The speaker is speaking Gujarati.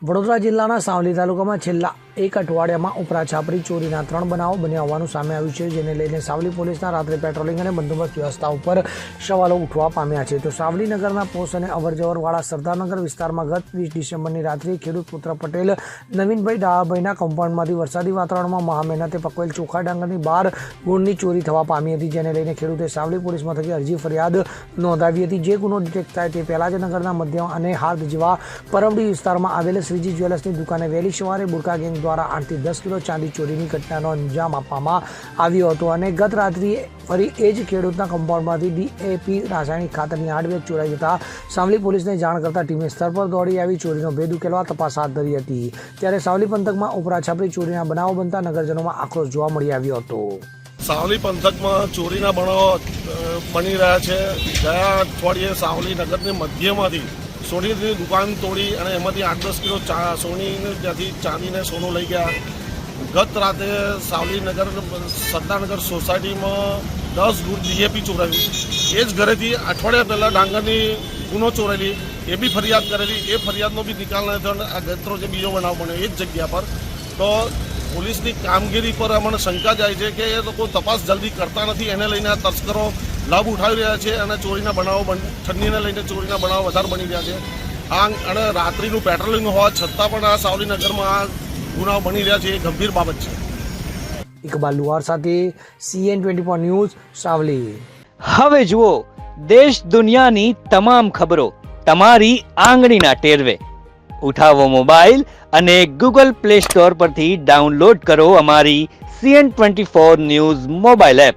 વડોદરા જિલ્લાના સાવલી તાલુકામાં છેલ્લા એક અઠવાડિયામાં ઉપરા છાપરી ચોરીના 3 બનાવો બન્યા હોવાનું સામે આવ્યું છે, જેને લઈને સાવલી પોલીસના રાત્રે પેટ્રોલિંગ અને બંદોબસ્ત વ્યવસ્થા ઉપર સવાલો ઉઠવા પામ્યા છે. તો સાવલી નગરના પોસ્ટ અને અવરજવરવાળા સરદારનગર વિસ્તારમાં ગત 20 ડિસેમ્બરની રાત્રે ખેડૂત પુત્ર પટેલ નવીનભાઈ ડાહાભાઈના કમ્પાઉન્ડમાંથી વરસાદી વાતાવરણમાં મહામહેનતે પકવેલ ચોખા ડાંગરની 12 ગુણની ચોરી થવા પામી હતી, જેને લઈને ખેડૂતે સાવલી પોલીસ મથકે અરજી ફરિયાદ નોંધાવી હતી. જે ગુનો ડિટેક્ટ થાય તે પહેલાં જ નગરના મધ્યમ અને હાર્દ જેવા પરવડી વિસ્તારમાં આવેલ શ્રીજી જ્વેલર્સની દુકાને વહેલી સવારે બુરકા ગેંગ દ્વારા 8 થી 10 કિલો ચાંદી ચોરીની ઘટનાનો અંજામ આપવામાં આવ્યો હતો અને ગત રાત્રિએ ફરી એ જ ખેડૂતના કમ્પાઉન્ડમાંથી ડીએપી રાસાયણિક ખાતરની 8 બેગ ચોરાઈ જતા સાવલી પોલીસને જાણ કરતા ટીમે સ્થળ પર દોડી આવી ચોરીનો ભેદ ઉકેલવા તપાસ હાથ ધરી હતી. ત્યારે સાવલી પંથકમાં ઉપરા છાપરી ચોરીના બનાવો બનતા નગરજનોમાં આક્રોશ જોવા મળી આવ્યો હતો. સાવલી પંથકમાં ચોરીના બનાવો બની રહ્યા છે. ગયા અઠવાડિયે સાવલી નગરની મધ્યમાંથી સોનીની દુકાન તોડી અને એમાંથી 8-10 કિલો સોનીને ત્યાંથી ચાંદીને સોનું લઈ ગયા. ગત રાતે સાવલી નગર સરદારનગર સોસાયટીમાં 10 ગુણ ડીએપી ચોરાવી. એ જ ઘરેથી અઠવાડિયા પહેલાં ડાંગરની ગુનો ચોરેલી, એ બી ફરિયાદ કરેલી. એ ફરિયાદનો બી નિકાલ ન થયો અને આ ગતરો જે બીજો બનાવ બન્યો એ જ જગ્યા પર. તો પોલીસની કામગીરી પર અમને શંકા જાય છે કે એ લોકો તપાસ જલ્દી કરતા નથી. એને લઈને આ તસ્કરો લાભ ઉઠાવી રહ્યા છે અને ચોરીના બનાવો ઠંડીને લઈને ચોરીના બનાવો વધારે બની રહ્યા છે. અને રાત્રિનું પેટ્રોલિંગ હોવા છતાં પણ આ સાવલી નગરમાં આ ગુનાઓ બની રહ્યા છે એ ગંભીર બાબત છે. ઇકબાલ લુહાર સાથે CN24 ન્યૂઝ સાવલી. હવે જુઓ દેશ દુનિયાની તમામ ખબરો તમારી આંગળીના ટેરવે. ઉઠાવો મોબાઈલ અને Google Play Store પરથી ડાઉનલોડ કરો અમારી CN24 ન્યૂઝ મોબાઈલ એપ.